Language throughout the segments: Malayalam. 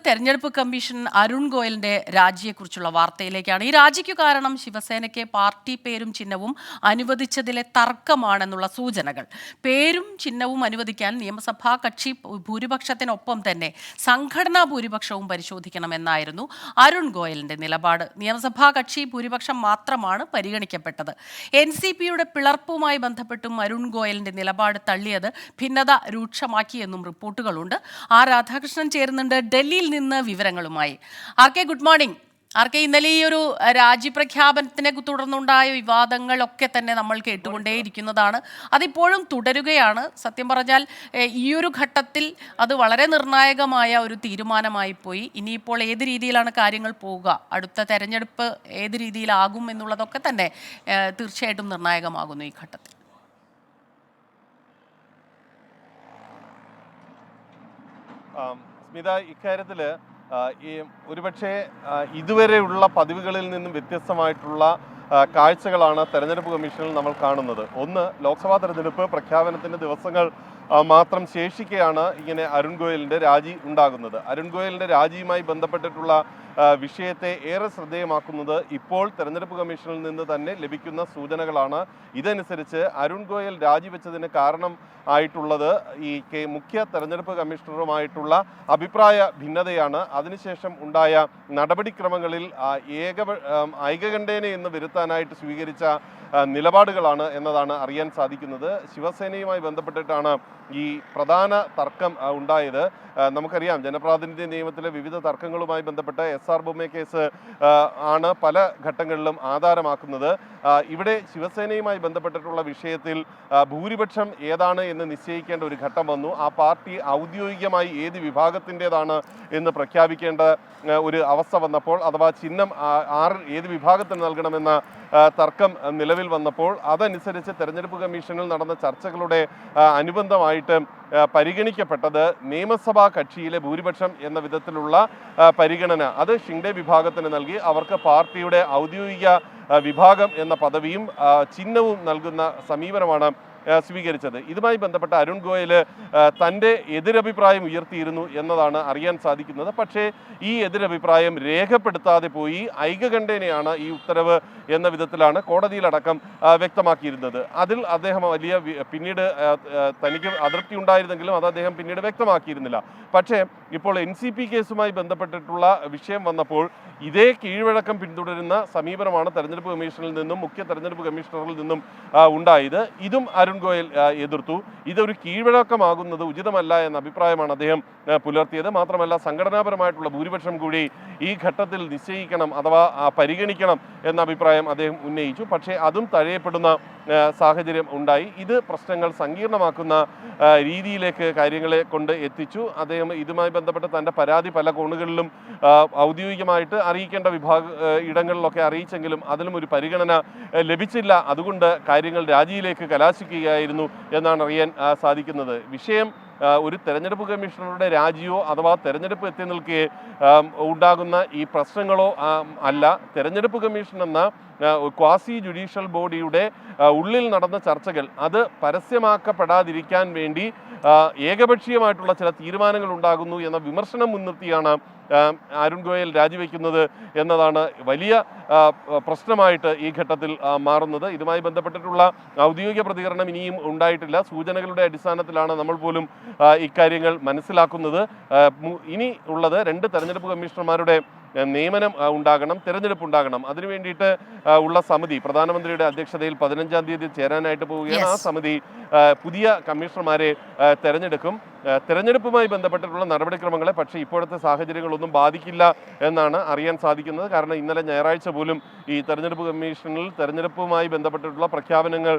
തെരഞ്ഞെടുപ്പ് കമ്മീഷൻ അരുൺ ഗോയലിന്റെ രാജിയെക്കുറിച്ചുള്ള വാർത്തയിലേക്കാണ്. ഈ രാജിക്കു കാരണം ശിവസേനയ്ക്ക് പാർട്ടി പേരും ചിഹ്നവും അനുവദിച്ചതിലെ തർക്കമാണെന്നുള്ള സൂചനകൾ. പേരും ചിഹ്നവും അനുവദിക്കാൻ നിയമസഭാ കക്ഷി ഭൂരിപക്ഷത്തിനൊപ്പം തന്നെ സംഘടനാ ഭൂരിപക്ഷവും പരിശോധിക്കണമെന്നായിരുന്നു അരുൺ ഗോയലിന്റെ നിലപാട്. നിയമസഭാ കക്ഷി ഭൂരിപക്ഷം മാത്രമാണ് പരിഗണിക്കപ്പെട്ടത്. NCPയുടെ പിളർപ്പുമായി ബന്ധപ്പെട്ടും അരുൺ ഗോയലിന്റെ നിലപാട് തള്ളിയത് ഭിന്നത രൂക്ഷമാക്കിയെന്നും റിപ്പോർട്ടുകളുണ്ട്. രാധാകൃഷ്ണൻ ചേരുന്നുണ്ട് ഡൽഹിയിൽ നിന്ന് വിവരങ്ങളുമായി. Good morning. ഇന്നലെ ഈ ഒരു രാജ്യപ്രഖ്യാപനത്തിനെ തുടർന്നുണ്ടായ വിവാദങ്ങളൊക്കെ തന്നെ നമ്മൾ കേട്ടുകൊണ്ടേയിരിക്കുന്നതാണ്. അതിപ്പോഴും തുടരുകയാണ്. സത്യം പറഞ്ഞാൽ ഈ ഒരു ഘട്ടത്തിൽ അത് വളരെ നിർണായകമായ ഒരു തീരുമാനമായി പോയി. ഇനിയിപ്പോൾ ഏത് രീതിയിലാണ് കാര്യങ്ങൾ പോവുക, അടുത്ത തെരഞ്ഞെടുപ്പ് ഏത് രീതിയിലാകും എന്നുള്ളതൊക്കെ തന്നെ തീർച്ചയായിട്ടും നിർണായകമാകുന്നു ഈ ഘട്ടത്തിൽ. സ്മിത, ഇക്കാര്യത്തിൽ ഈ ഒരുപക്ഷെ ഇതുവരെയുള്ള പതിവുകളിൽ നിന്നും വ്യത്യസ്തമായിട്ടുള്ള കാഴ്ചകളാണ് തെരഞ്ഞെടുപ്പ് കമ്മീഷനിൽ നമ്മൾ കാണുന്നത്. ഒന്ന്, ലോക്സഭാ തെരഞ്ഞെടുപ്പ് പ്രഖ്യാപനത്തിൻ്റെ ദിവസങ്ങൾ മാത്രം ശേഷിക്കെയാണ് ഇങ്ങനെ അരുൺ ഗോയലിൻ്റെ രാജി ഉണ്ടാകുന്നത്. അരുൺ ഗോയലിൻ്റെ രാജിയുമായി ബന്ധപ്പെട്ടിട്ടുള്ള വിഷയത്തെ ഏറെ ശ്രദ്ധേയമാക്കുന്നത് ഇപ്പോൾ തെരഞ്ഞെടുപ്പ് കമ്മീഷനിൽ നിന്ന് തന്നെ ലഭിക്കുന്ന സൂചനകളാണ്. ഇതനുസരിച്ച് അരുൺ ഗോയൽ രാജിവെച്ചതിന് കാരണം ആയിട്ടുള്ളത് ഈ മുഖ്യ തെരഞ്ഞെടുപ്പ് കമ്മീഷണറുമായിട്ടുള്ള അഭിപ്രായ ഭിന്നതയാണ്. അതിനുശേഷം ഉണ്ടായ നടപടിക്രമങ്ങളിൽ ഐകകണ്ഠേന എന്ന് വരുത്താനായിട്ട് സ്വീകരിച്ച നിലപാടുകളാണ് എന്നതാണ് അറിയാൻ സാധിക്കുന്നത്. ശിവസേനയുമായി ബന്ധപ്പെട്ടിട്ടാണ് ഈ പ്രധാന തർക്കം ഉണ്ടായത്. നമുക്കറിയാം, ജനപ്രാതിനിധ്യ നിയമത്തിലെ വിവിധ തർക്കങ്ങളുമായി ബന്ധപ്പെട്ട് SR ബൊമ്മ കേസ് ആണ് പല ഘട്ടങ്ങളിലും ആധാരമാക്കുന്നത്. ഇവിടെ ശിവസേനയുമായി ബന്ധപ്പെട്ടിട്ടുള്ള വിഷയത്തിൽ ഭൂരിപക്ഷം ഏതാണ് എന്ന് നിശ്ചയിക്കേണ്ട ഒരു ഘട്ടം വന്നു. ആ പാർട്ടി ഔദ്യോഗികമായി ഏത് വിഭാഗത്തിൻ്റെതാണ് എന്ന് പ്രഖ്യാപിക്കേണ്ട ഒരു അവസ്ഥ വന്നപ്പോൾ, അഥവാ ചിഹ്നം ഏത് വിഭാഗത്തിന് നൽകണമെന്ന തർക്കം നിലവിൽ വന്നപ്പോൾ അതനുസരിച്ച് തെരഞ്ഞെടുപ്പ് കമ്മീഷനിൽ നടന്ന ചർച്ചകളുടെ അനുബന്ധമായിട്ട് പരിഗണിക്കപ്പെട്ടത് നിയമസഭാ കക്ഷിയിലെ ഭൂരിപക്ഷം എന്ന വിധത്തിലുള്ള പരിഗണന അത് ഷിൻഡെ വിഭാഗത്തിന് നൽകി. അവർക്ക് പാർട്ടിയുടെ ഔദ്യോഗിക വിഭാഗം എന്ന പദവിയും ചിഹ്നവും നൽകുന്ന സമീപനമാണ് സ്വീകരിച്ചത്. ഇതുമായി ബന്ധപ്പെട്ട അരുൺ ഗോയൽ തൻ്റെ എതിരഭിപ്രായം ഉയർത്തിയിരുന്നു എന്നതാണ് അറിയാൻ സാധിക്കുന്നത്. പക്ഷേ ഈ എതിരഭിപ്രായം രേഖപ്പെടുത്താതെ പോയി. ഐകകണ്ഠേനയാണ് ഈ ഉത്തരവ് എന്ന വിധത്തിലാണ് കോടതിയിലടക്കം വ്യക്തമാക്കിയിരുന്നത്. അതിൽ അദ്ദേഹം പിന്നീട് തനിക്ക് അതൃപ്തി ഉണ്ടായിരുന്നെങ്കിലും അത് അദ്ദേഹം പിന്നീട് വ്യക്തമാക്കിയിരുന്നില്ല. പക്ഷേ ഇപ്പോൾ NCP കേസുമായി ബന്ധപ്പെട്ടിട്ടുള്ള വിഷയം വന്നപ്പോൾ ഇതേ കീഴ്വഴക്കം പിന്തുടരുന്ന സമീപനമാണ് തെരഞ്ഞെടുപ്പ് കമ്മീഷനിൽ നിന്നും മുഖ്യ തെരഞ്ഞെടുപ്പ് കമ്മീഷണറിൽ നിന്നും ഉണ്ടായത്. ഇതും അരുൺ ഗോയൽ എതിർത്തു. ഇതൊരു കീഴ്വഴക്കമാകുന്നത് ഉചിതമല്ല എന്ന അഭിപ്രായമാണ് അദ്ദേഹം പുലർത്തിയത്. മാത്രമല്ല, സംഘടനാപരമായിട്ടുള്ള ഭൂരിപക്ഷം കൂടി ഈ ഘട്ടത്തിൽ നിശ്ചയിക്കണം അഥവാ പരിഗണിക്കണം എന്ന അഭിപ്രായം അദ്ദേഹം ഉന്നയിച്ചു. പക്ഷേ അതും തഴയപ്പെടുന്ന സാഹചര്യം ഉണ്ടായി. ഇത് പ്രശ്നങ്ങൾ സങ്കീർണമാക്കുന്ന രീതിയിലേക്ക് കാര്യങ്ങളെ കൊണ്ട് എത്തിച്ചു. അദ്ദേഹം ഇതുമായി ബന്ധപ്പെട്ട് തൻ്റെ പരാതി പല കോണുകളിലും ഔദ്യോഗികമായിട്ട് അറിയിക്കേണ്ട ഇടങ്ങളിലൊക്കെ അറിയിച്ചെങ്കിലും അതിലും ഒരു പരിഗണന ലഭിച്ചില്ല. അതുകൊണ്ട് കാര്യങ്ങൾ രാജിയിലേക്ക് കലാശിക്കുകയായിരുന്നു എന്നാണ് അറിയാൻ സാധിക്കുന്നത്. വിഷയം ഒരു തെരഞ്ഞെടുപ്പ് കമ്മീഷണറുടെ രാജിയോ അഥവാ തെരഞ്ഞെടുപ്പ് എത്തി നിൽക്കെ ഉണ്ടാകുന്ന ഈ പ്രശ്നങ്ങളോ അല്ല. തെരഞ്ഞെടുപ്പ് കമ്മീഷൻ എന്ന ക്വാസി ജുഡീഷ്യൽ ബോഡിയുടെ ഉള്ളിൽ നടന്ന ചർച്ചകൾ അത് പരസ്യമാക്കപ്പെടാതിരിക്കാൻ വേണ്ടി ഏകപക്ഷീയമായിട്ടുള്ള ചില തീരുമാനങ്ങൾ ഉണ്ടാകുന്നു എന്ന വിമർശനം മുൻനിർത്തിയാണ് അരുൺ ഗോയൽ രാജിവെക്കുന്നത് എന്നതാണ് വലിയ പ്രശ്നമായിട്ട് ഈ ഘട്ടത്തിൽ മാറുന്നത്. ഇതുമായി ബന്ധപ്പെട്ടിട്ടുള്ള ഔദ്യോഗിക പ്രതികരണം ഇനിയും ഉണ്ടായിട്ടില്ല. സൂചനകളുടെ അടിസ്ഥാനത്തിലാണ് നമ്മൾ പോലും ഇക്കാര്യങ്ങൾ മനസ്സിലാക്കുന്നത്. ഇനി ഉള്ളത് 2 തെരഞ്ഞെടുപ്പ് കമ്മീഷണർമാരുടെ നിയമനം ഉണ്ടാകണം, തെരഞ്ഞെടുപ്പ് ഉണ്ടാകണം. അതിനു വേണ്ടിയിട്ട് ഉള്ള സമിതി പ്രധാനമന്ത്രിയുടെ അധ്യക്ഷതയിൽ 15-ാം തീയതി ചേരാനായിട്ട് പോവുകയാണ്. ആ സമിതി പുതിയ കമ്മീഷണർമാരെ തെരഞ്ഞെടുക്കും. തെരഞ്ഞെടുപ്പുമായി ബന്ധപ്പെട്ടിട്ടുള്ള നടപടിക്രമങ്ങളെ പക്ഷേ ഇപ്പോഴത്തെ സാഹചര്യങ്ങളൊന്നും ബാധിക്കില്ല എന്നാണ് അറിയാൻ സാധിക്കുന്നത്. കാരണം ഇന്നലെ ഞായറാഴ്ച പോലും ഈ തെരഞ്ഞെടുപ്പ് കമ്മീഷനിൽ തെരഞ്ഞെടുപ്പുമായി ബന്ധപ്പെട്ടിട്ടുള്ള പ്രഖ്യാപനങ്ങൾ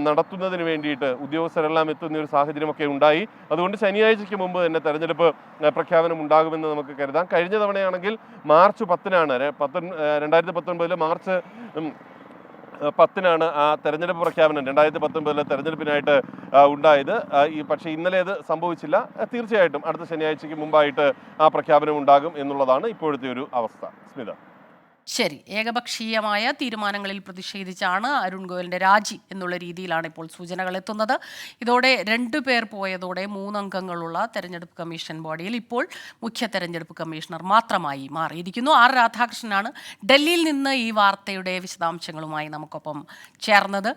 നടത്തുന്നതിന് വേണ്ടിയിട്ട് ഉദ്യോഗസ്ഥരെല്ലാം എത്തുന്ന ഒരു സാഹചര്യമൊക്കെ ഉണ്ടായി. അതുകൊണ്ട് ശനിയാഴ്ചയ്ക്ക് മുമ്പ് തന്നെ തെരഞ്ഞെടുപ്പ് പ്രഖ്യാപനം ഉണ്ടാകുമെന്ന് നമുക്ക് കരുതാം. കഴിഞ്ഞ തവണയാണെങ്കിൽ മാർച്ച് 10-നാണ് 2019 മാർച്ച് 10-നാണ് ആ തെരഞ്ഞെടുപ്പ് പ്രഖ്യാപനം 2019 തെരഞ്ഞെടുപ്പിനായിട്ട് ഉണ്ടായത്. പക്ഷേ ഇന്നലെ അത് സംഭവിച്ചില്ല. തീർച്ചയായിട്ടും അടുത്ത ശനിയാഴ്ചയ്ക്ക് മുമ്പായിട്ട് ആ പ്രഖ്യാപനം ഉണ്ടാകും എന്നുള്ളതാണ് ഇപ്പോഴത്തെ ഒരു അവസ്ഥ. സ്മിത. ശരി, ഏകപക്ഷീയമായ തീരുമാനങ്ങളിൽ പ്രതിഷേധിച്ചാണ് അരുൺ ഗോയലിന്റെ രാജി എന്നുള്ള രീതിയിലാണ് ഇപ്പോൾ സൂചനകൾ എത്തുന്നത്. ഇതോടെ 2 പേർ പോയതോടെ 3 അംഗങ്ങളുള്ള തെരഞ്ഞെടുപ്പ് കമ്മീഷൻ ബോഡിയിൽ ഇപ്പോൾ മുഖ്യ തെരഞ്ഞെടുപ്പ് കമ്മീഷണർ മാത്രമായി മാറിയിരിക്കുന്നു. ആർ രാധാകൃഷ്ണനാണ് ഡൽഹിയിൽ നിന്ന് ഈ വാർത്തയുടെ വിശദാംശങ്ങളുമായി നമുക്കൊപ്പം ചേർന്നത്.